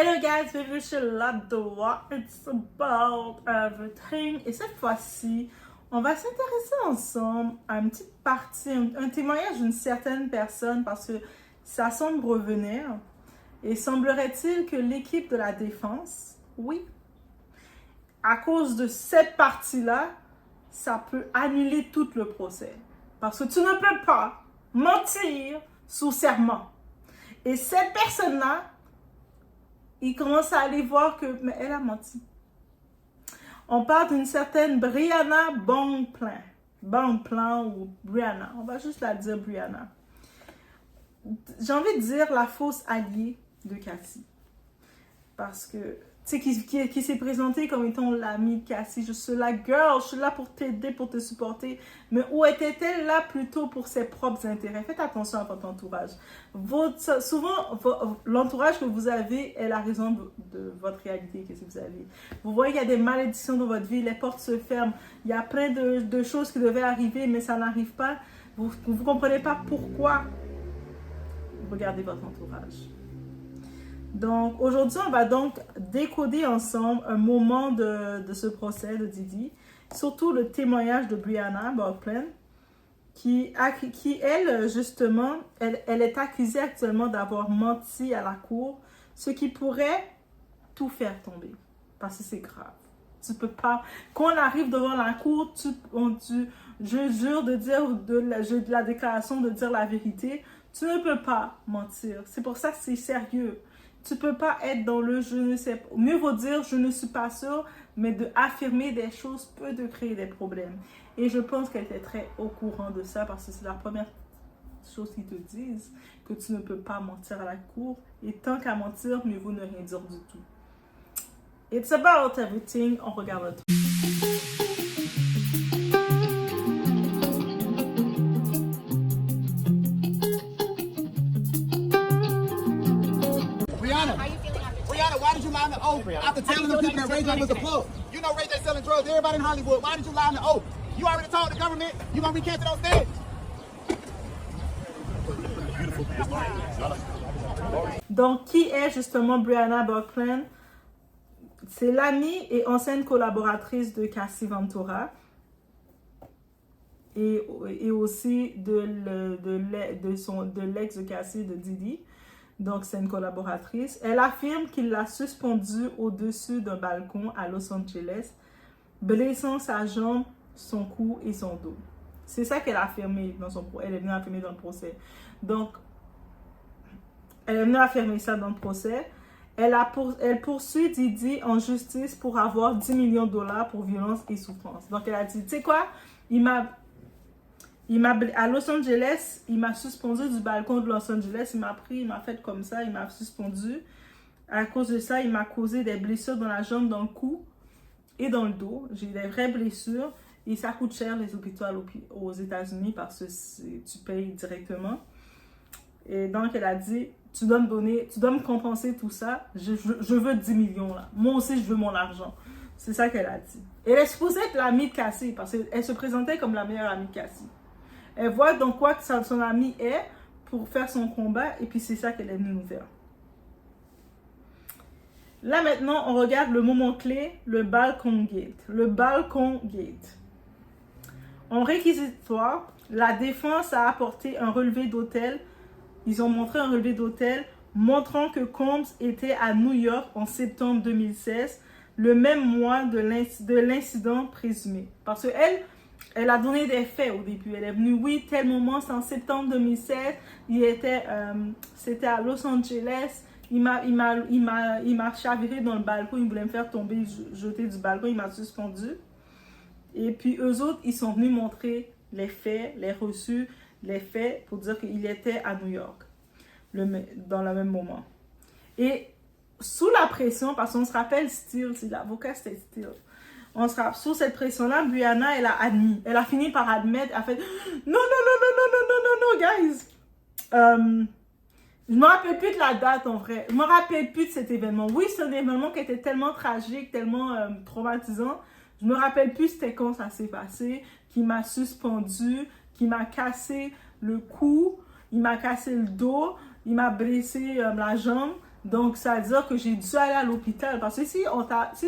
Hello guys, bienvenue chez Ladoa. It's about everything. Et cette fois-ci, on va s'intéresser ensemble à une petite partie, un témoignage d'une certaine personne parce que ça semble revenir. Et semblerait-il que l'équipe de la défense, oui, à cause de cette partie-là, ça peut annuler tout le procès. Parce que tu ne peux pas mentir sous serment. Et cette personne-là, il commence à aller voir que, mais elle a menti. On parle d'une certaine Brianna Bonpland. Bonpland ou Brianna. On va juste la dire Brianna. J'ai envie de dire la fausse alliée de Cassie. Parce que, tu sais, qui s'est présentée comme étant l'amie de Cassie. Je suis la girl, je suis là pour t'aider, pour te supporter. Mais où était-elle là plutôt pour ses propres intérêts? Faites attention à votre entourage. Souvent, l'entourage que vous avez est la raison de votre réalité. Qu'est-ce que vous avez? Vous voyez qu'il y a des malédictions dans votre vie, les portes se ferment. Il y a plein de choses qui devaient arriver, mais ça n'arrive pas. Vous ne comprenez pas pourquoi. Regardez votre entourage. Donc, aujourd'hui, on va donc décoder ensemble un moment de ce procès de Diddy, surtout le témoignage de Brianna Bonpland, qui elle, justement, elle est accusée actuellement d'avoir menti à la cour, ce qui pourrait tout faire tomber, parce que c'est grave. Tu peux pas, quand on arrive devant la cour, je jure de dire de la déclaration de dire la vérité, tu ne peux pas mentir. C'est pour ça que c'est sérieux. Tu peux pas être dans le je ne sais pas. Mieux vaut dire je ne suis pas sûre, mais de affirmer des choses peut te créer des problèmes. Et je pense qu'elle était très au courant de ça parce que c'est la première chose qu'ils te disent, que tu ne peux pas mentir à la cour. Et tant qu'à mentir, mieux vaut ne rien dire du tout. It's about everything. On regarde le tout. Brianna, why did you lie on the oath after telling them people that Ray J was a plug? You know Ray J selling drugs to everybody in Hollywood. Why did you lie on the oath? You already told the government you gonna recant to those things. Donc, qui est justement Brianna Bonpland? C'est l'amie et ancienne collaboratrice de Cassie Ventura et aussi de l'ex de Cassie, de Diddy. Donc, c'est une collaboratrice. Elle affirme qu'il l'a suspendue au-dessus d'un balcon à Los Angeles, blessant sa jambe, son cou et son dos. C'est ça qu'elle a affirmé elle est venue affirmer dans le procès. Donc, elle est venue affirmer ça dans le procès. Elle poursuit Diddy en justice pour avoir 10 millions de dollars pour violence et souffrance. Donc, elle a dit, tu sais quoi, à Los Angeles, il m'a suspendu du balcon de Los Angeles. Il m'a fait comme ça, il m'a suspendu. À cause de ça, il m'a causé des blessures dans la jambe, dans le cou et dans le dos. J'ai des vraies blessures et ça coûte cher les hôpitaux aux États-Unis parce que tu payes directement. Et donc, elle a dit, tu dois me compenser tout ça. Je veux 10 millions là. Moi aussi, je veux mon argent. C'est ça qu'elle a dit. Elle est supposée être l'amie de Cassie parce qu'elle se présentait comme la meilleure amie de Cassie. Elle voit dans quoi que son ami est pour faire son combat et puis c'est ça qu'elle est venue nous faire. Là maintenant, on regarde le moment clé, le balcon gate. Le balcon gate. En réquisitoire, la défense a apporté un relevé d'hôtel. Ils ont montré un relevé d'hôtel montrant que Combs était à New York en septembre 2016, le même mois de l'incident présumé. Parce qu'elle, elle a donné des faits au début. Elle est venue, oui, tel moment, c'est en septembre 2016. C'était à Los Angeles. Il m'a chaviré dans le balcon. Il voulait me faire tomber, jeter du balcon. Il m'a suspendu. Et puis, eux autres, ils sont venus montrer les faits, les reçus, les faits pour dire qu'il était à New York dans le même moment. Et sous la pression, parce qu'on se rappelle Steele, c'est l'avocat, c'était Steele. On sera sous cette pression-là, Brianna, elle a admis. Elle a fini par admettre, elle a fait non, guys. Je me rappelle plus de la date en vrai. Je me rappelle plus de cet événement. Oui, c'est un événement qui était tellement tragique, tellement traumatisant. Je me rappelle plus c'était quand ça s'est passé, qui m'a suspendu, qui m'a cassé le cou, il m'a cassé le dos, il m'a blessé la jambe. Donc, ça veut dire que j'ai dû aller à l'hôpital. Parce que si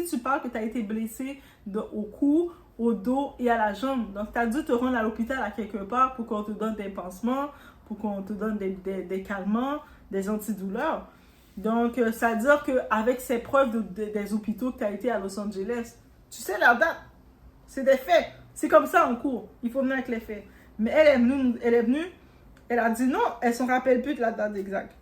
tu parles que tu as été blessé au cou, au dos et à la jambe, donc tu as dû te rendre à l'hôpital à quelque part pour qu'on te donne des pansements, pour qu'on te donne des calmants, des antidouleurs. Donc, ça veut dire qu'avec ces preuves des hôpitaux que tu as été à Los Angeles, tu sais la date. C'est des faits. C'est comme ça en cours. Il faut venir avec les faits. Mais elle est venue, elle a dit non, elle ne se rappelle plus de la date exacte.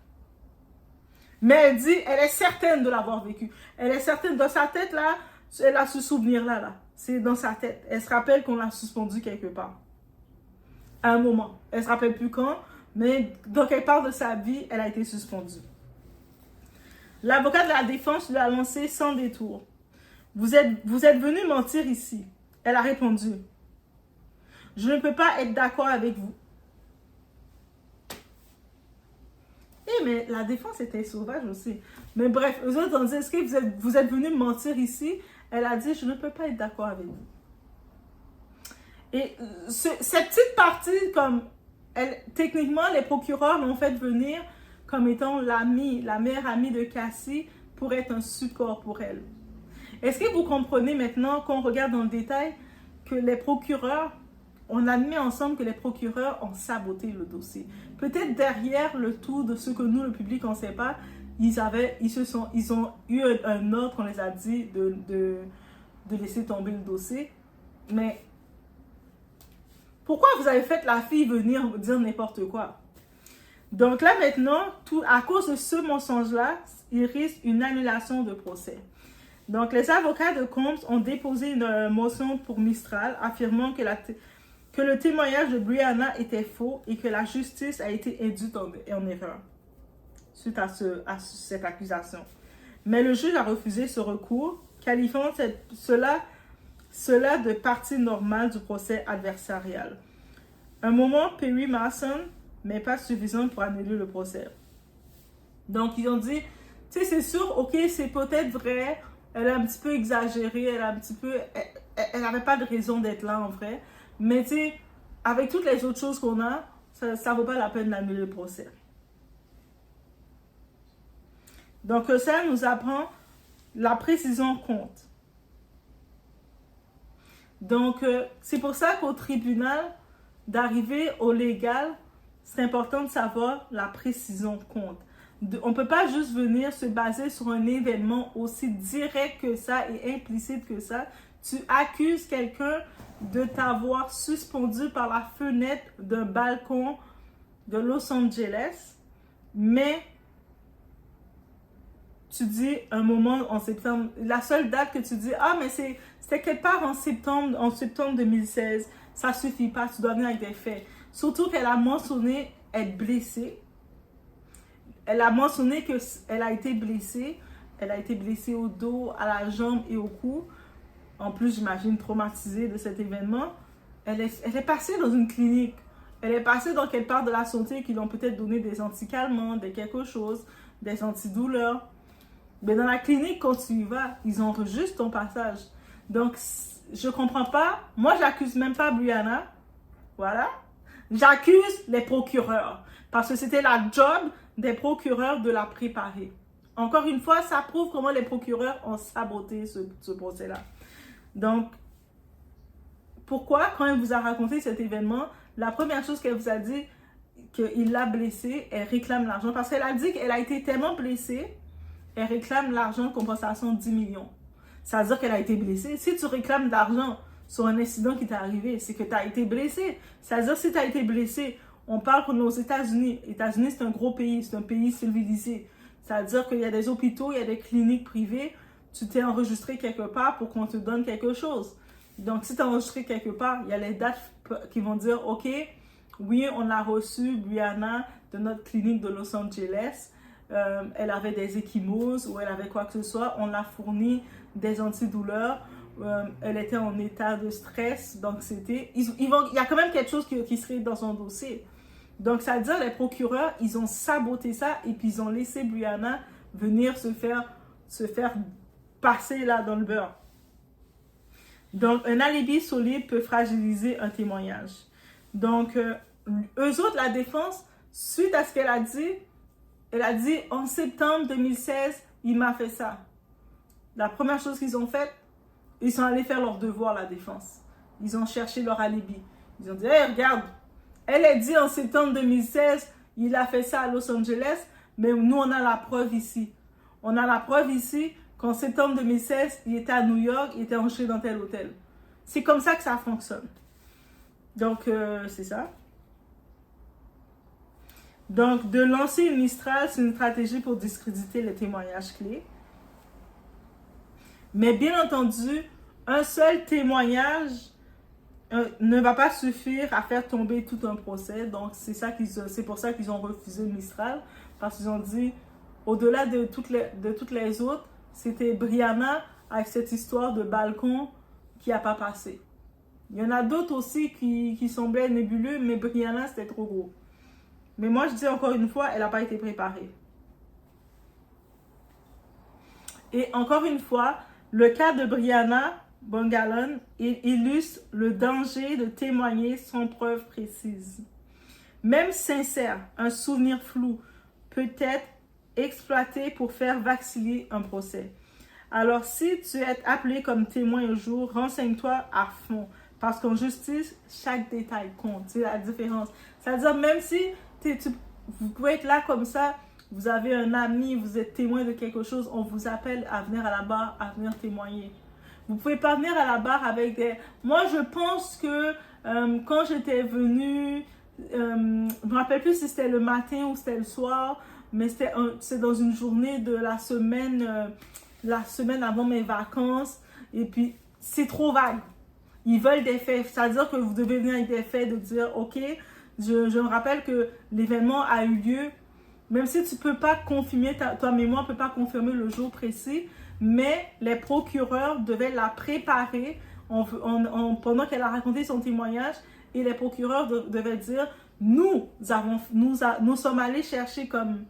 Mais elle dit, elle est certaine de l'avoir vécu. Elle est certaine, dans sa tête là, elle a ce souvenir là. C'est dans sa tête. Elle se rappelle qu'on l'a suspendu quelque part. À un moment. Elle ne se rappelle plus quand, mais dans quelque part de sa vie, elle a été suspendue. L'avocat de la défense lui a lancé sans détour. Vous êtes venu mentir ici. Elle a répondu. Je ne peux pas être d'accord avec vous. Mais la défense était sauvage aussi. Mais bref, eux autres ont dit, est-ce que vous êtes venu mentir ici? Elle a dit, je ne peux pas être d'accord avec vous. Et cette petite partie, techniquement, les procureurs l'ont fait venir comme étant la meilleure amie de Cassie pour être un support pour elle. Est-ce que vous comprenez maintenant, qu'on regarde dans le détail, que les procureurs, on admet ensemble que les procureurs ont saboté le dossier. Peut-être derrière le tout de ce que nous, le public, on ne sait pas, ils ont eu un ordre, on les a dit de laisser tomber le dossier. Mais pourquoi vous avez fait la fille venir dire n'importe quoi? Donc là maintenant, à cause de ce mensonge-là, il risque une annulation de procès. Donc les avocats de Combs ont déposé une motion pour Mistral, affirmant que le témoignage de Brianna était faux et que la justice a été induite en erreur suite à cette accusation. Mais le juge a refusé ce recours, qualifiant cela de partie normale du procès adversarial. Un moment Perry Mason, mais pas suffisant pour annuler le procès. Donc ils ont dit, tu sais, c'est sûr, ok, c'est peut-être vrai, elle a un petit peu exagéré, elle n'avait pas de raison d'être là en vrai. Mais tu sais, avec toutes les autres choses qu'on a, ça ne vaut pas la peine d'annuler le procès. Donc ça nous apprend la précision compte. Donc c'est pour ça qu'au tribunal, d'arriver au légal, c'est important de savoir la précision compte. On ne peut pas juste venir se baser sur un événement aussi direct que ça et implicite que ça. Tu accuses quelqu'un de t'avoir suspendu par la fenêtre d'un balcon de Los Angeles, mais tu dis un moment en septembre, la seule date que tu dis, mais c'était quelque part en septembre 2016, ça suffit pas, tu dois venir avec des faits. Surtout qu'elle a mentionné être blessée. Elle a mentionné qu'elle a été blessée. Elle a été blessée au dos, à la jambe et au cou. En plus, j'imagine, traumatisée de cet événement. Elle est passée dans une clinique. Elle est passée dans quelque part de la santé qui lui ont peut-être donné des anticalmants, quelque chose, des antidouleurs. Mais dans la clinique, quand tu y vas, ils enregistrent ton passage. Donc, je comprends pas. Moi, j'accuse même pas Brianna. Voilà. J'accuse les procureurs. Parce que c'était la job des procureurs de la préparer. Encore une fois, ça prouve comment les procureurs ont saboté ce procès-là. Donc, pourquoi, quand elle vous a raconté cet événement, la première chose qu'elle vous a dit, qu'il l'a blessée, elle réclame l'argent. Parce qu'elle a dit qu'elle a été tellement blessée, elle réclame l'argent de compensation de 10 millions. Ça veut dire qu'elle a été blessée. Si tu réclames de l'argent sur un incident qui t'est arrivé, c'est que tu as été blessé. Ça veut dire que si tu as été blessé, on parle qu'on est aux États-Unis. Les États-Unis, c'est un gros pays, c'est un pays civilisé. Ça veut dire qu'il y a des hôpitaux, il y a des cliniques privées. Tu t'es enregistré quelque part pour qu'on te donne quelque chose. Donc, si tu es enregistré quelque part, il y a les dates qui vont dire, OK, oui, on a reçu Brianna de notre clinique de Los Angeles. Elle avait des ecchymoses ou elle avait quoi que ce soit. On l'a fourni des antidouleurs. Elle était en état de stress. Donc, il y a quand même quelque chose qui serait dans son dossier. Donc, ça veut dire les procureurs, ils ont saboté ça et puis ils ont laissé Brianna venir se faire passer là dans le beurre. Donc, un alibi solide peut fragiliser un témoignage. Donc, eux autres, la défense, suite à ce qu'elle a dit, Elle a dit, en septembre 2016, il m'a fait ça. La première chose qu'ils ont faite, ils sont allés faire leur devoir, la défense. Ils ont cherché leur alibi. Ils ont dit, hey, regarde, elle a dit en septembre 2016, il a fait ça à Los Angeles, mais nous, on a la preuve ici. On a la preuve ici qu'en septembre 2016, il était à New York, il était enregistré dans tel hôtel. C'est comme ça que ça fonctionne. Donc, c'est ça. Donc, de lancer une Mistral, c'est une stratégie pour discréditer les témoignages clés. Mais bien entendu, un seul témoignage ne va pas suffire à faire tomber tout un procès. Donc, c'est pour ça qu'ils ont refusé le Mistral. Parce qu'ils ont dit, au-delà de toutes les autres, c'était Brianna avec cette histoire de balcon qui n'a pas passé. Il y en a d'autres aussi qui semblaient nébuleux, mais Brianna, c'était trop gros. Mais moi, je dis encore une fois, elle n'a pas été préparée. Et encore une fois, le cas de Brianna Bongalon illustre le danger de témoigner sans preuve précise. Même sincère, un souvenir flou peut être exploité pour faire vaciller un procès. Alors, si tu es appelé comme témoin un jour, renseigne-toi à fond. Parce qu'en justice, chaque détail compte. C'est la différence. C'est-à-dire, même si vous pouvez être là comme ça, vous avez un ami, vous êtes témoin de quelque chose, on vous appelle à venir à la barre, à venir témoigner. Vous ne pouvez pas venir à la barre avec des... Moi, je pense que quand j'étais venue, je ne me rappelle plus si c'était le matin ou c'était le soir, mais c'est dans une journée de la semaine avant mes vacances. Et puis, c'est trop vague. Ils veulent des faits. C'est-à-dire que vous devez venir avec des faits, de dire, OK, je me rappelle que l'événement a eu lieu, même si tu ne peux pas confirmer, ta mémoire ne peut pas confirmer le jour précis, mais les procureurs devaient la préparer pendant qu'elle a raconté son témoignage, et les procureurs devaient dire, nous sommes allés chercher comme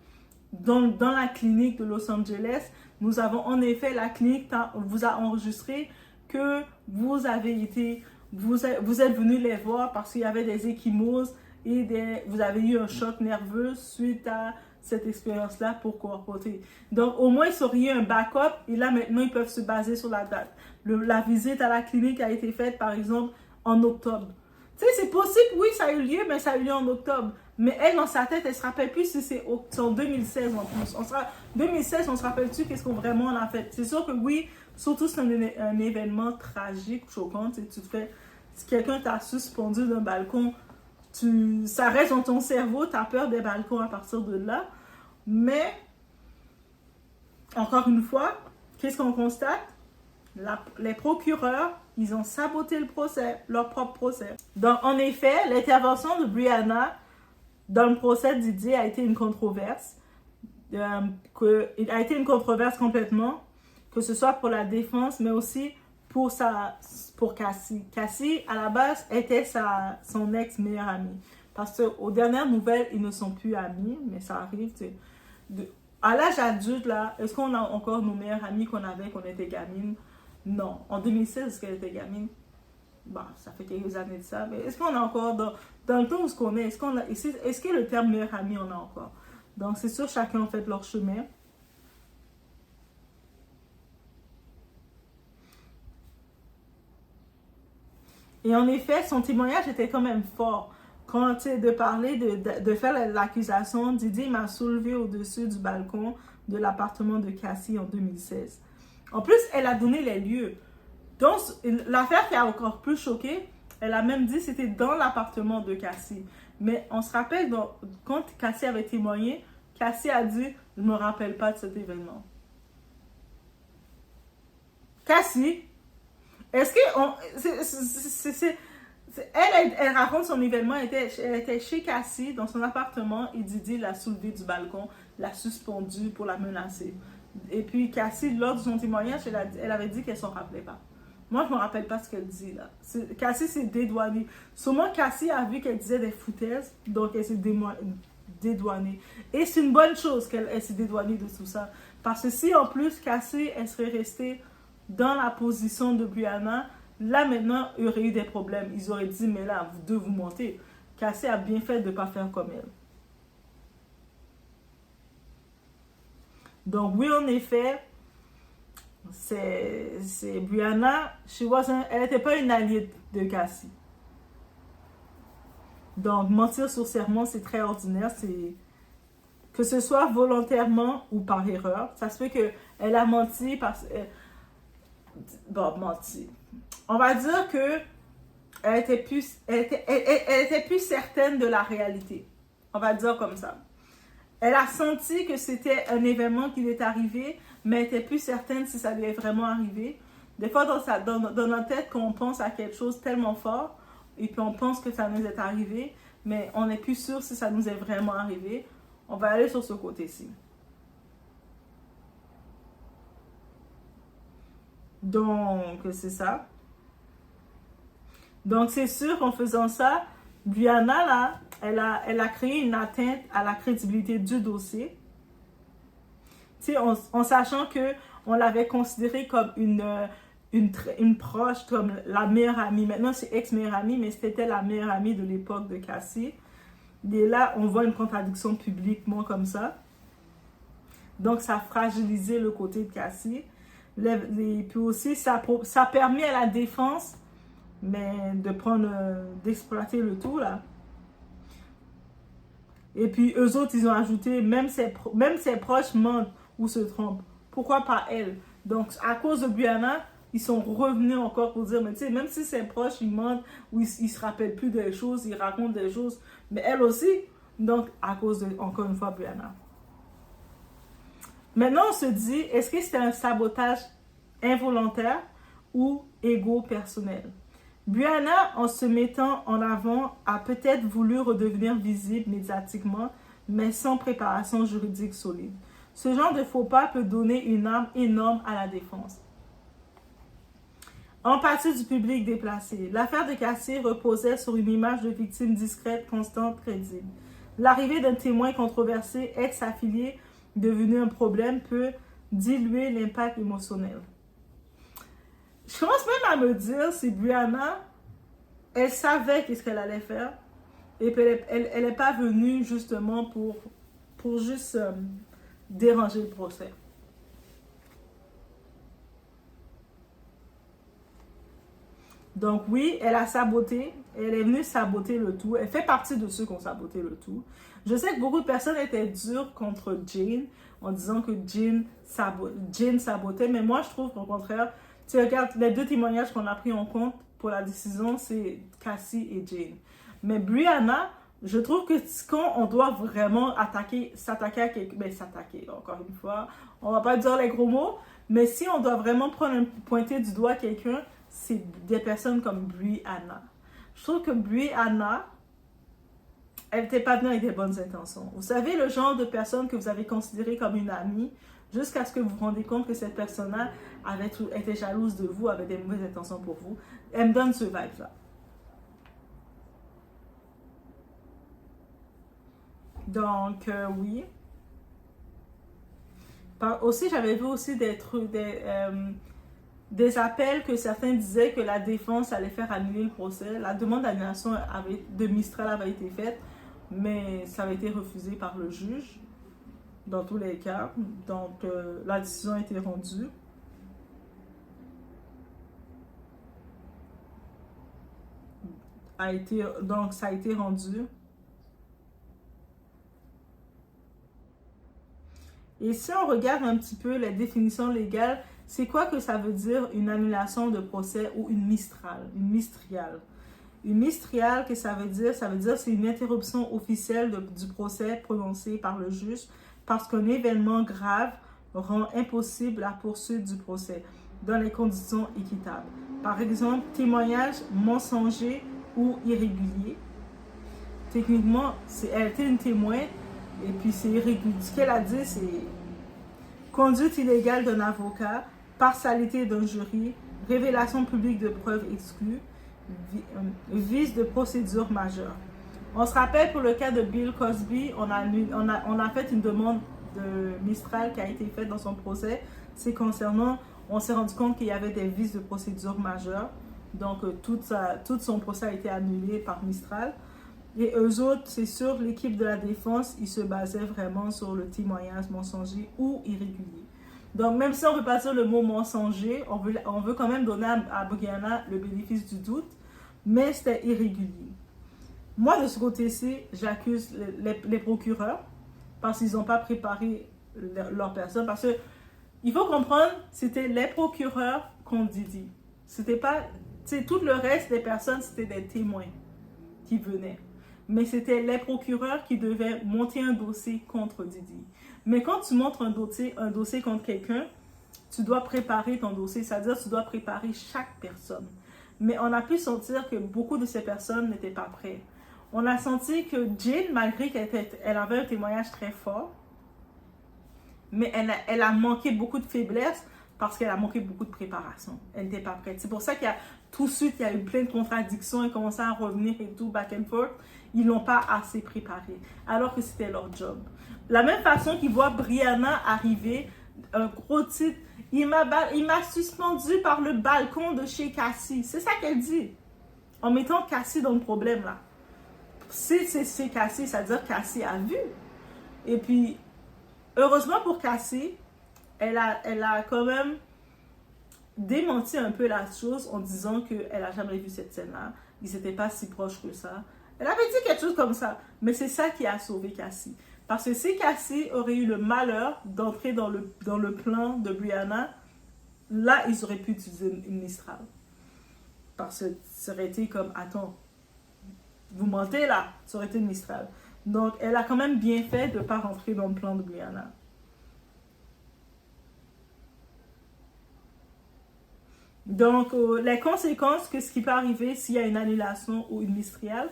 dans la clinique de Los Angeles, nous avons en effet, la clinique vous a enregistré que vous êtes venu les voir parce qu'il y avait des ecchymoses et vous avez eu un choc nerveux suite à cette expérience-là pour coopérer. Donc, au moins, ils auraient eu un backup et là, maintenant, ils peuvent se baser sur la date. La visite à la clinique a été faite, par exemple, en octobre. Tu sais, c'est possible, oui, ça a eu lieu, mais ça a eu lieu en octobre. Mais elle, dans sa tête, elle ne se rappelle plus si c'est en 2016 en plus. 2016, on se rappelle-tu qu'est-ce qu'on vraiment a fait? C'est sûr que oui, surtout c'est un événement tragique, choquant. Si quelqu'un t'a suspendu d'un balcon, ça reste dans ton cerveau, tu as peur des balcons à partir de là. Mais, encore une fois, qu'est-ce qu'on constate? Les procureurs, ils ont saboté le procès, leur propre procès. Donc, en effet, l'intervention de Brianna dans le procès de Didier a été une controverse. Il a été une controverse complètement, que ce soit pour la défense, mais aussi pour Cassie. Cassie, à la base, était son ex-meilleure amie. Parce qu'aux dernières nouvelles, ils ne sont plus amis, mais ça arrive. À l'âge adulte, là, est-ce qu'on a encore nos meilleures amies qu'on avait quand on était gamine? Non. En 2016, est-ce qu'elle était gamine? Bah, ça fait quelques années de ça. Mais est-ce qu'on a encore, dans le temps où on est, est-ce que le terme meilleure amie, on a encore? Donc, c'est sûr, chacun a fait leur chemin. Et en effet, son témoignage était quand même fort. Quand de parler, de faire l'accusation, Didier m'a soulevé au-dessus du balcon de l'appartement de Cassie en 2016. En plus, elle a donné les lieux. Donc, l'affaire qui a encore plus choqué, elle a même dit que c'était dans l'appartement de Cassie. Mais on se rappelle, quand Cassie avait témoigné, Cassie a dit « Je ne me rappelle pas de cet événement ». Cassie, est-ce que... Elle raconte son événement, elle était chez Cassie, dans son appartement, et Didier l'a soulevée du balcon, l'a suspendue pour la menacer. Et puis Cassie, lors de son témoignage, elle avait dit qu'elle ne s'en rappelait pas. Moi, je ne me rappelle pas ce qu'elle dit là. Cassie s'est dédouanée. Sûrement, Cassie a vu qu'elle disait des foutaises, donc elle s'est dédouanée. Et c'est une bonne chose qu'elle s'est dédouanée de tout ça. Parce que si en plus, Cassie, elle serait restée dans la position de Brianna, là maintenant, il y aurait eu des problèmes. Ils auraient dit, mais là, vous deux vous mentez. Cassie a bien fait de ne pas faire comme elle. Donc oui, en effet, c'est Brianna, elle n'était pas une alliée de Cassie. Donc mentir sur serment, c'est très ordinaire. C'est que ce soit volontairement ou par erreur. Ça se fait qu'elle a menti parce que... Bon, menti. On va dire que elle était plus certaine de la réalité. On va dire comme ça. Elle a senti que c'était un événement qui lui est arrivé, mais elle était plus certaine si ça lui est vraiment arrivé. Des fois, dans notre tête, quand on pense à quelque chose tellement fort, et puis on pense que ça nous est arrivé, mais on n'est plus sûr si ça nous est vraiment arrivé. On va aller sur ce côté-ci. Donc, c'est ça. Donc, c'est sûr qu'en faisant ça, Brianna, là, elle a créé une atteinte à la crédibilité du dossier. Tu sais, en sachant qu'on l'avait considérée comme une proche, comme la meilleure amie. Maintenant, c'est ex-meilleure amie, mais c'était la meilleure amie de l'époque de Cassie. Et là, on voit une contradiction publiquement comme ça. Donc, ça a fragilisé le côté de Cassie. Puis aussi, ça permet à la défense, mais d'exploiter le tout, là. Et puis, eux autres, ils ont ajouté, même ses proches mentent ou se trompent. Pourquoi pas elle? Donc, à cause de Brianna, ils sont revenus encore pour dire, mais tu sais, même si ses proches, ils mentent ou ils se rappellent plus des choses, ils racontent des choses, mais elle aussi. Donc, à cause de, encore une fois, Brianna. Maintenant, on se dit, est-ce que c'était un sabotage involontaire ou égo-personnel? Brianna, en se mettant en avant, a peut-être voulu redevenir visible médiatiquement, mais sans préparation juridique solide. Ce genre de faux pas peut donner une arme énorme à la défense. Empathie du public déplacé. L'affaire de Cassie reposait sur une image de victime discrète, constante, crédible. L'arrivée d'un témoin controversé, ex-affilié, devenu un problème, peut diluer l'impact émotionnel. Je commence même à me dire si Brianna, elle savait qu'est-ce qu'elle allait faire et puis elle n'est pas venue justement pour juste déranger le procès. Donc oui, elle a saboté, elle est venue saboter le tout. Elle fait partie de ceux qui ont saboté le tout. Je sais que beaucoup de personnes étaient dures contre Jane en disant que Jane sabotait, mais moi je trouve qu'au contraire, tu regardes les deux témoignages qu'on a pris en compte pour la décision, c'est Cassie et Jane. Mais Brianna, je trouve que quand on doit vraiment s'attaquer à quelqu'un, ben s'attaquer, encore une fois, on va pas dire les gros mots, mais si on doit vraiment pointer du doigt quelqu'un, c'est des personnes comme Brianna. Je trouve que Brianna, elle n'était pas venue avec des bonnes intentions. Vous savez, le genre de personne que vous avez considérée comme une amie, jusqu'à ce que vous vous rendez compte que cette personne-là était jalouse de vous, avait des mauvaises intentions pour vous. Elle me donne ce vibe-là. Donc, oui. Aussi, j'avais vu aussi des appels que certains disaient que la défense allait faire annuler le procès. La demande d'annulation de Mistral avait été faite, mais ça avait été refusé par le juge, dans tous les cas. Donc, la décision a été rendue. Donc, ça a été rendu. Et si on regarde un petit peu les définitions légales, c'est quoi que ça veut dire une annulation de procès ou une mistriale? Une mistriale, que ça veut dire c'est une interruption officielle du procès prononcé par le juge parce qu'un événement grave rend impossible la poursuite du procès dans les conditions équitables. Par exemple, témoignage mensonger ou irrégulier. Techniquement, elle était une témoin et puis c'est irrégulier. Ce qu'elle a dit, c'est conduite illégale d'un avocat, partialité d'un jury, révélation publique de preuves exclues, vice de procédure majeure. On se rappelle pour le cas de Bill Cosby, on a fait une demande de Mistral qui a été faite dans son procès. C'est concernant, on s'est rendu compte qu'il y avait des vices de procédure majeure. Donc, tout son procès a été annulé par Mistral. Et eux autres, c'est sûr, l'équipe de la défense, ils se basaient vraiment sur le témoignage mensonger ou irrégulier. Donc, même si on ne veut pas dire le mot mensonger, on veut quand même donner à Brianna le bénéfice du doute, mais c'était irrégulier. Moi, de ce côté-ci, j'accuse les procureurs parce qu'ils n'ont pas préparé leur personne. Parce que, il faut comprendre, c'était les procureurs contre Didi. C'était pas, tu sais, tout le reste des personnes, c'était des témoins qui venaient. Mais c'était les procureurs qui devaient monter un dossier contre Didi. Mais quand tu montres un dossier contre quelqu'un, tu dois préparer ton dossier, c'est-à-dire tu dois préparer chaque personne. Mais on a pu sentir que beaucoup de ces personnes n'étaient pas prêtes. On a senti que Jane, malgré qu'elle avait un témoignage très fort, mais elle a manqué beaucoup de faiblesse parce qu'elle a manqué beaucoup de préparation. Elle n'était pas prête. C'est pour ça qu'il y a tout de suite, il y a eu plein de contradictions, ils commençaient à revenir et tout, back and forth. Ils l'ont pas assez préparé, alors que c'était leur job. La même façon qu'ils voient Brianna arriver, un gros titre, il m'a suspendu par le balcon de chez Cassie. C'est ça qu'elle dit, en mettant Cassie dans le problème là. Si c'est Cassie, ça veut dire que Cassie a vu. Et puis, heureusement pour Cassie, elle a quand même démenti un peu la chose en disant qu'elle n'a jamais vu cette scène-là. Ils n'étaient pas si proches que ça. Elle avait dit quelque chose comme ça. Mais c'est ça qui a sauvé Cassie. Parce que si Cassie aurait eu le malheur d'entrer dans le plan de Brianna, là, ils auraient pu utiliser une Mistral. Parce que ça aurait été comme, attends, vous mentez là, ça aurait été une Mistral. Donc, elle a quand même bien fait de ne pas rentrer dans le plan de Brianna. Donc, les conséquences que ce qui peut arriver s'il y a une annulation ou une Mistral,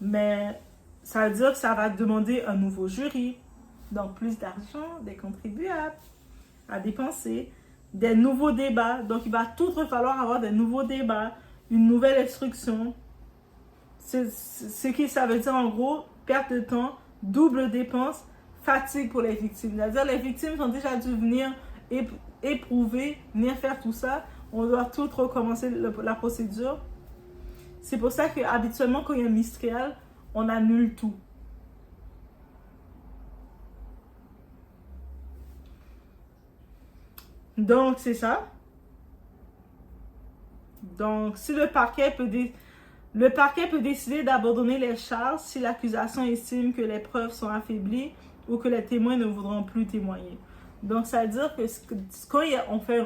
mais ça veut dire que ça va demander un nouveau jury. Donc, plus d'argent des contribuables à dépenser, des nouveaux débats. Donc, il va tout falloir avoir des nouveaux débats, une nouvelle instruction. Ce qui ça veut dire en gros, perte de temps, double dépense, fatigue pour les victimes. C'est-à-dire les victimes ont déjà dû venir éprouver, venir faire tout ça. On doit tout recommencer la procédure. C'est pour ça qu'habituellement, quand il y a un mistral, on annule tout. Donc, c'est ça. Donc, si le parquet peut décider d'abandonner les charges si l'accusation estime que les preuves sont affaiblies ou que les témoins ne voudront plus témoigner. Donc, ça veut dire que quand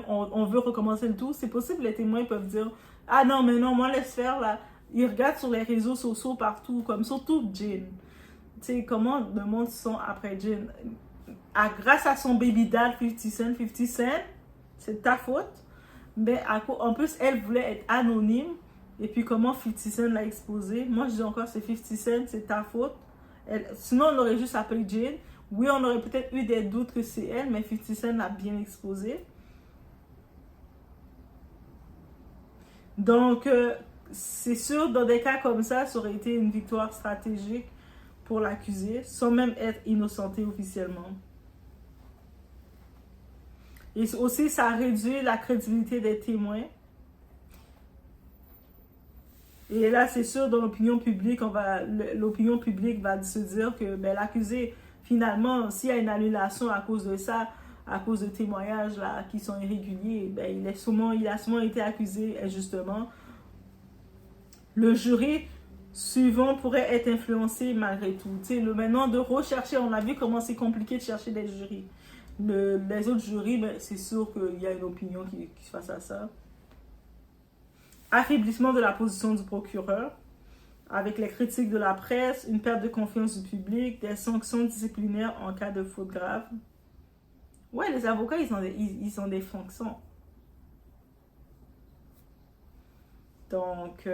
on veut recommencer le tout, c'est possible que les témoins peuvent dire « Ah non, mais non, moi, laisse faire là. » Ils regardent sur les réseaux sociaux partout, comme surtout Jane. Tu sais, comment le monde sont après Jane. Grâce à son baby dad 50 Cent, c'est ta faute. Mais en plus, elle voulait être anonyme. Et puis, comment 50 Cent l'a exposé. Moi, je dis encore, c'est 50 Cent, c'est ta faute. Sinon, on aurait juste appelé Jane. Oui, on aurait peut-être eu des doutes que c'est elle, mais 50 Cent l'a bien exposé. Donc, c'est sûr, dans des cas comme ça aurait été une victoire stratégique pour l'accusé, sans même être innocenté officiellement. Et aussi, ça réduit la crédibilité des témoins. Et là, c'est sûr, dans l'opinion publique, l'opinion publique va se dire que l'accusé, finalement, s'il y a une annulation à cause de ça, à cause de témoignages là, qui sont irréguliers, il a sûrement été accusé injustement. Le jury suivant pourrait être influencé malgré tout. Maintenant, de rechercher, on a vu comment c'est compliqué de chercher des jurys. Les autres jurys, c'est sûr qu'il y a une opinion qui face à ça. Affaiblissement de la position du procureur, avec les critiques de la presse, une perte de confiance du public, des sanctions disciplinaires en cas de faute grave. Ouais, les avocats, ils ont des fonctions. Donc,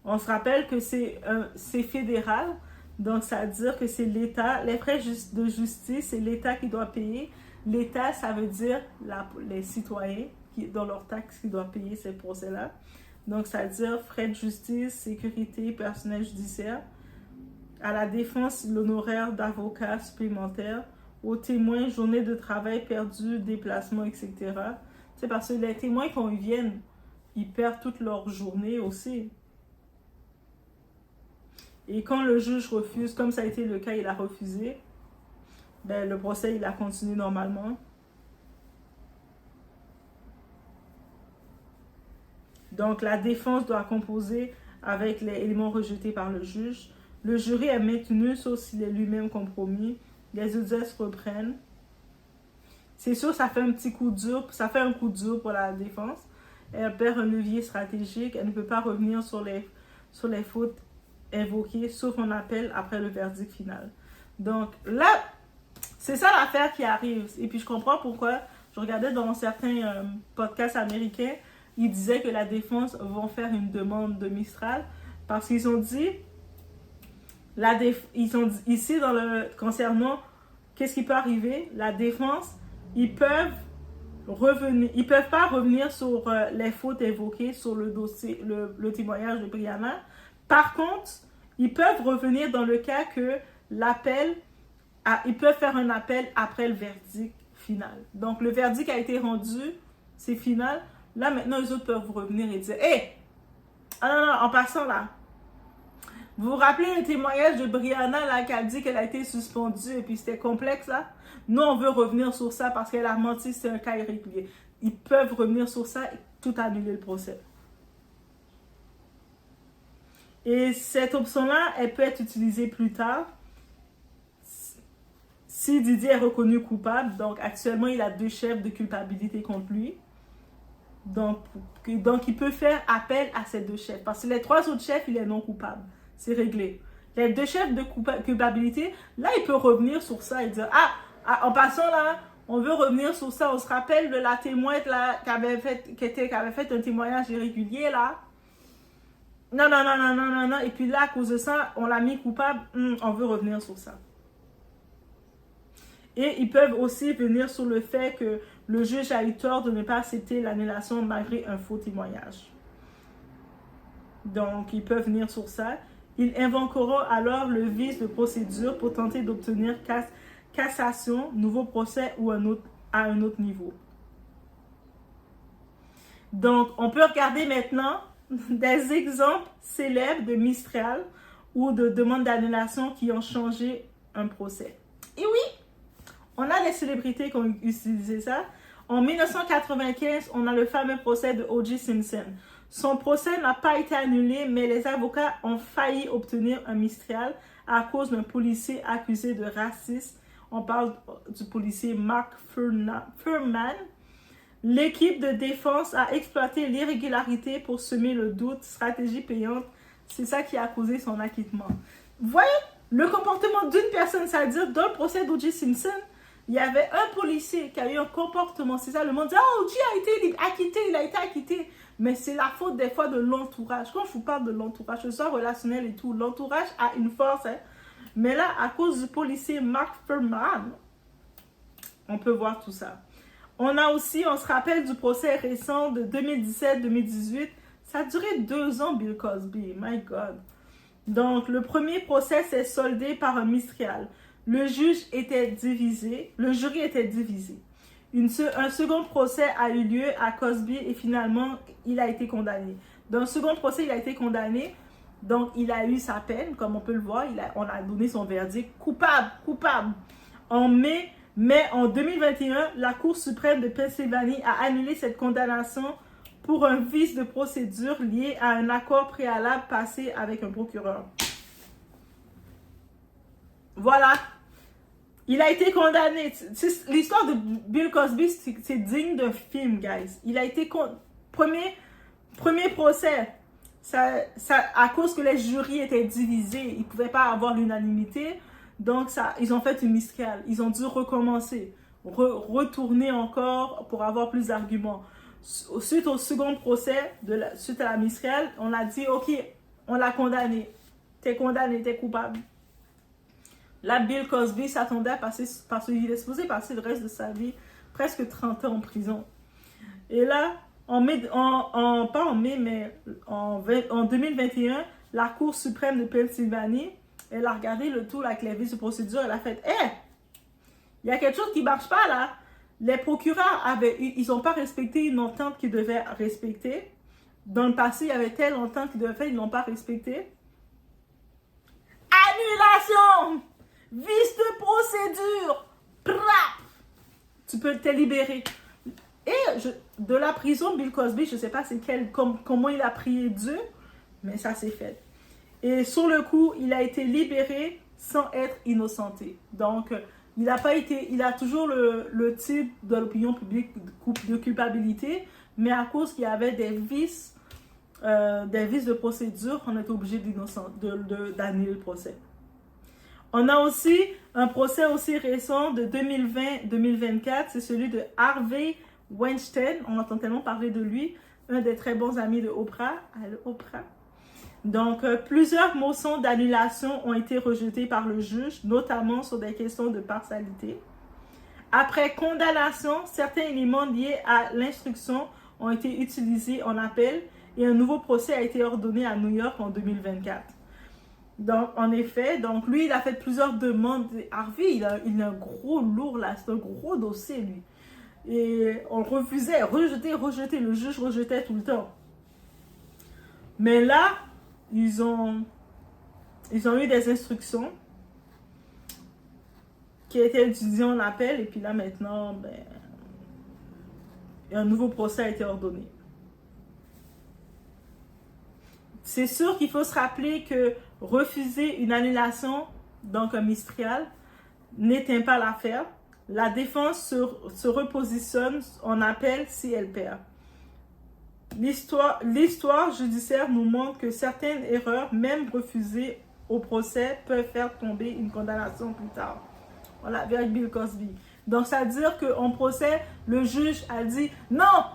on se rappelle que c'est fédéral, donc ça veut dire que c'est l'État, les frais de justice, c'est l'État qui doit payer. L'État, ça veut dire les citoyens dans leurs taxes qui doivent payer ces procès-là. Donc, ça veut dire frais de justice, sécurité, personnel judiciaire. À la défense, l'honoraire d'avocat supplémentaire. Aux témoins, journée de travail perdue, déplacement, etc. C'est parce que les témoins, quand ils viennent, ils perdent toute leur journée aussi. Et quand le juge refuse, comme ça a été le cas, il a refusé, ben, le procès, il a continué normalement. Donc, la défense doit composer avec les éléments rejetés par le juge. Le jury est maintenu, sauf s'il est lui-même compromis. Les audiences reprennent. C'est sûr, ça fait un petit coup dur, ça fait un coup dur pour la défense. Elle perd un levier stratégique. Elle ne peut pas revenir sur les fautes invoquées, sauf en appel après le verdict final. Donc, là, c'est ça l'affaire qui arrive. Et puis, je comprends pourquoi. Je regardais dans certains podcasts américains, ils disaient que la défense vont faire une demande de Mistral parce qu'ils ont dit, ici concernant qu'est-ce qui peut arriver, la défense, ils peuvent pas revenir sur les fautes évoquées sur le dossier, le témoignage de Brianna. Par contre, ils peuvent revenir dans le cas que ils peuvent faire un appel après le verdict final. Donc, le verdict a été rendu, c'est final. Là, maintenant, les autres peuvent revenir et dire, hé, en passant là, vous vous rappelez le témoignage de Brianna là, qui a dit qu'elle a été suspendue et puis c'était complexe là? Nous, on veut revenir sur ça parce qu'elle a menti, c'est un cas irrégulier. Ils peuvent revenir sur ça et tout annuler le procès. Et cette option-là, elle peut être utilisée plus tard si Didier est reconnu coupable. Donc, actuellement, il a 2 chefs de culpabilité contre lui. Donc, il peut faire appel à ces 2 chefs. Parce que les 3 autres chefs, il est non coupable. C'est réglé. Les 2 chefs de culpabilité, là, il peut revenir sur ça et dire, en passant là, on veut revenir sur ça. On se rappelle de la témoin là, qui avait fait un témoignage irrégulier là. Non. Et puis là, à cause de ça, on l'a mis coupable. On veut revenir sur ça. Et ils peuvent aussi venir sur le fait que le juge a eu tort de ne pas accepter l'annulation malgré un faux témoignage. Donc, ils peuvent venir sur ça. Ils invoqueront alors le vice de procédure pour tenter d'obtenir cassation, nouveau procès ou à un autre niveau. Donc, on peut regarder maintenant des exemples célèbres de Mistral ou de demandes d'annulation qui ont changé un procès. Et oui, on a des célébrités qui ont utilisé ça. En 1995, on a le fameux procès de O.J. Simpson. Son procès n'a pas été annulé, mais les avocats ont failli obtenir un Mistral à cause d'un policier accusé de racisme. On parle du policier Mark Fuhrman. L'équipe de défense a exploité l'irrégularité pour semer le doute, stratégie payante. C'est ça qui a causé son acquittement. Vous voyez le comportement d'une personne, c'est-à-dire dans le procès d'O.J. Simpson, il y avait un policier qui a eu un comportement, c'est ça, le monde dit « Ah, O.J. il a été acquitté ». Mais c'est la faute des fois de l'entourage. Quand je vous parle de l'entourage, que ce soit relationnel et tout, l'entourage a une force. Hein. Mais là, à cause du policier Mark Fuhrman, on peut voir tout ça. On se rappelle du procès récent de 2017-2018. Ça a duré 2 ans, Bill Cosby. My God. Donc, le premier procès s'est soldé par un Mistral. Le jury était divisé. Un second procès a eu lieu à Cosby et finalement, il a été condamné. Dans le second procès, il a été condamné. Donc, il a eu sa peine, comme on peut le voir. On a donné son verdict coupable. Mais en 2021, la Cour suprême de Pennsylvanie a annulé cette condamnation pour un vice de procédure lié à un accord préalable passé avec un procureur. Voilà. Il a été condamné. L'histoire de Bill Cosby, c'est digne d'un film, guys. Il a été premier procès. À cause que les jurys étaient divisés, ils ne pouvaient pas avoir l'unanimité. Donc, ils ont fait une Mistral. Ils ont dû recommencer. Retourner encore pour avoir plus d'arguments. Suite au second procès, suite à la Mistral, on a dit, OK, on l'a condamné. T'es condamné, t'es coupable. Là, Bill Cosby s'attendait à passer, parce qu'il est supposé passer le reste de sa vie, presque 30 ans en prison. Et là, en 2021, la Cour suprême de Pennsylvanie, elle a regardé le tout avec les vices de procédure, elle a fait « Hé, il y a quelque chose qui ne marche pas là. » Les procureurs ils n'ont pas respecté une entente qu'ils devaient respecter. Dans le passé, il y avait telle entente qu'ils devaient faire, ils ne l'ont pas respectée. annulation, vice de procédure, prap, tu peux te libérer. Et de la prison, Bill Cosby, je ne sais pas comment il a prié Dieu, mais ça s'est fait. Et sur le coup, il a été libéré sans être innocenté. Donc, il a toujours le titre de l'opinion publique de culpabilité, mais à cause qu'il y avait des vices de procédure, on était obligé d'annuler le procès. On a aussi un procès aussi récent de 2020-2024, c'est celui de Harvey Weinstein. On entend tellement parler de lui, un des très bons amis de Oprah. Allô, Oprah. Donc, plusieurs motions d'annulation ont été rejetées par le juge, notamment sur des questions de partialité. Après condamnation, certains éléments liés à l'instruction ont été utilisés en appel et un nouveau procès a été ordonné à New York en 2024. Donc, en effet, lui, il a fait plusieurs demandes. Harvey, il a un gros lourd là, c'est un gros dossier, lui. Et on refusait, rejeter, le juge rejetait tout le temps. Mais là, ils ont eu des instructions qui étaient utilisées en appel, et puis là, maintenant, un nouveau procès a été ordonné. C'est sûr qu'il faut se rappeler que refuser une annulation, donc un mistrial, n'éteint pas l'affaire. La défense se repositionne en appel si elle perd. L'histoire judiciaire nous montre que certaines erreurs, même refusées au procès, peuvent faire tomber une condamnation plus tard. Voilà, avec Bill Cosby. Donc, ça veut dire qu'en procès, le juge a dit « Non,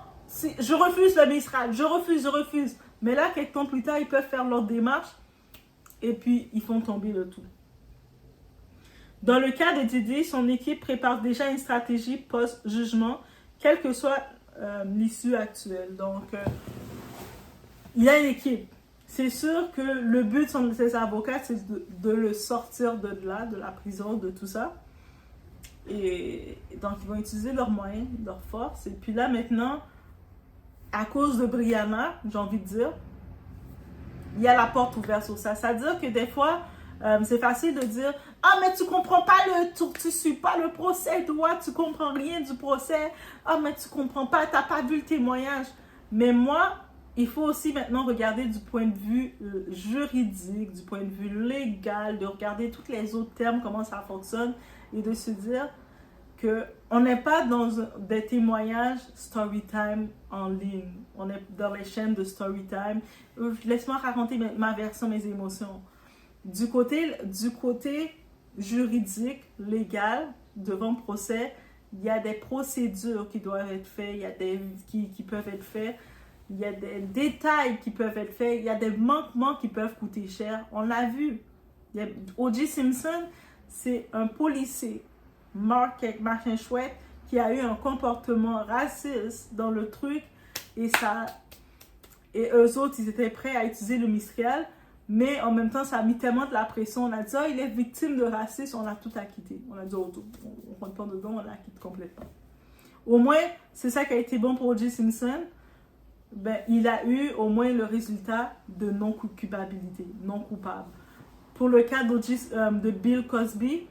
je refuse le mistral, je refuse. » Mais là, quelques temps plus tard, ils peuvent faire leur démarche et puis ils font tomber le tout. Dans le cas de Diddy, son équipe prépare déjà une stratégie post-jugement, quelle que soit l'issue actuelle. Donc, il y a une équipe. C'est sûr que le but de ses avocats, c'est de le sortir de là, de la prison, de tout ça. Et donc, ils vont utiliser leurs moyens, leurs forces. Et puis là, maintenant, à cause de Brianna, j'ai envie de dire, il y a la porte ouverte sur ça. C'est-à-dire que des fois, c'est facile de dire « Ah, mais tu comprends pas tu suis pas le procès, toi, tu comprends rien du procès. Ah, mais tu comprends pas, t'as pas vu le témoignage. » Mais moi, il faut aussi maintenant regarder du point de vue juridique, du point de vue légal, de regarder tous les autres termes, comment ça fonctionne, et de se dire qu'on n'est pas dans des témoignages Storytime en ligne. On est dans les chaînes de Storytime. Laisse-moi raconter ma version, mes émotions. Du côté juridique, légal, devant le procès, il y a des procédures qui doivent être faites, il y a qui peuvent être faites, il y a des détails qui peuvent être faits, il y a des manquements qui peuvent coûter cher. On l'a vu. O.J. Simpson, c'est un policier, Mark machin chouette, qui a eu un comportement raciste dans le truc, et eux autres, ils étaient prêts à utiliser le mistral, mais en même temps, ça a mis tellement de la pression. On a dit, il est victime de racisme, on a tout acquitté. On a dit, on ne rentre pas dedans, on l'acquitte complètement. Au moins, c'est ça qui a été bon pour O.J. Simpson. Il a eu au moins le résultat de non-culpabilité, non coupable. Pour le cas de Bill Cosby,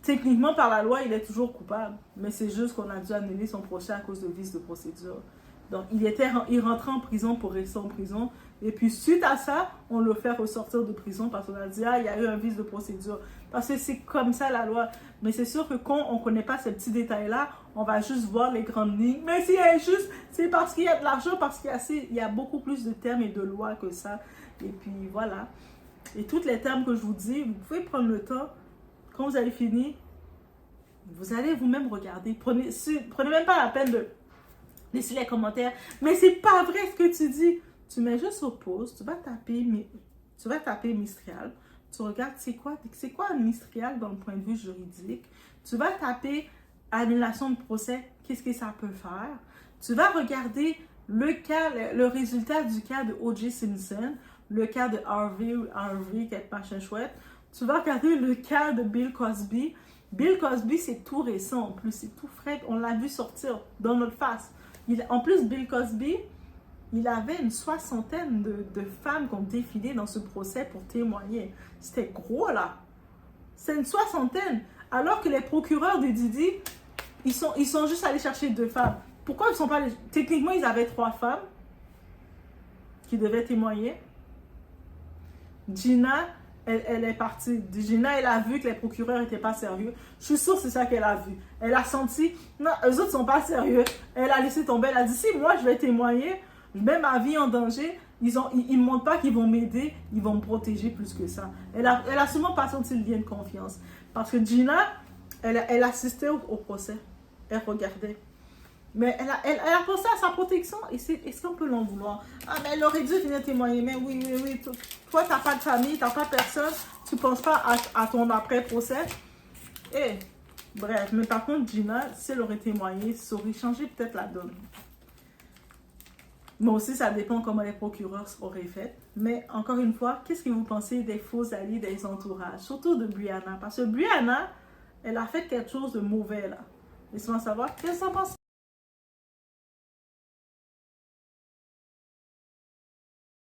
techniquement, par la loi, il est toujours coupable. Mais c'est juste qu'on a dû annuler son procès à cause de vice de procédure. Donc, il rentrait en prison pour rester en prison. Et puis, suite à ça, on le fait ressortir de prison parce qu'on a dit, il y a eu un vice de procédure. Parce que c'est comme ça la loi. Mais c'est sûr que quand on ne connaît pas ces petits détails-là, on va juste voir les grandes lignes. Mais c'est injuste, c'est parce qu'il y a de l'argent, parce qu'il y a beaucoup plus de termes et de lois que ça. Et puis, voilà. Et tous les termes que je vous dis, vous pouvez prendre le temps. Quand vous avez fini, vous allez vous-même regarder. Prenez même pas la peine de laisser les commentaires. Mais c'est pas vrai ce que tu dis. Tu mets juste au pause, tu vas taper mistral. Tu regardes c'est quoi un mistral dans le point de vue juridique. Tu vas taper annulation de procès, qu'est-ce que ça peut faire. Tu vas regarder le résultat du cas de O.J. Simpson, le cas de Harvey, quelque machin chouette. Tu vas regarder le cas de Bill Cosby. Bill Cosby, c'est tout récent en plus, c'est tout frais. On l'a vu sortir dans notre face. En plus, Bill Cosby, il avait une soixantaine de femmes qui ont défilé dans ce procès pour témoigner. C'était gros, là. C'est une soixantaine. Alors que les procureurs de Didi, ils sont juste allés chercher 2 femmes. Pourquoi ils ne sont pas... Techniquement, ils avaient 3 femmes qui devaient témoigner. Gina, elle est partie. Gina, elle a vu que les procureurs n'étaient pas sérieux. Je suis sûre que c'est ça qu'elle a vu. Elle a senti, non, eux autres ne sont pas sérieux. Elle a laissé tomber. Elle a dit, si moi je vais témoigner, je mets ma vie en danger. Ils ne me montrent pas qu'ils vont m'aider, ils vont me protéger plus que ça. Elle a sûrement pas senti le lien de confiance. Parce que Gina, elle assistait au procès. Elle regardait. Mais elle a pensé à sa protection. Est-ce qu'on peut l'en vouloir? Ah, mais elle aurait dû venir témoigner. Mais oui. Toi, tu n'as pas de famille, tu n'as pas de personne. Tu ne penses pas à ton après-procès. Bref. Mais par contre, Gina, si elle aurait témoigné, ça aurait changé peut-être la donne. Mais aussi, ça dépend comment les procureurs auraient fait. Mais encore une fois, qu'est-ce que vous pensez des faux alliés des entourages? Surtout de Brianna. Parce que Brianna, elle a fait quelque chose de mauvais là. Laissez-moi savoir. Qu'est-ce que vous en pensez?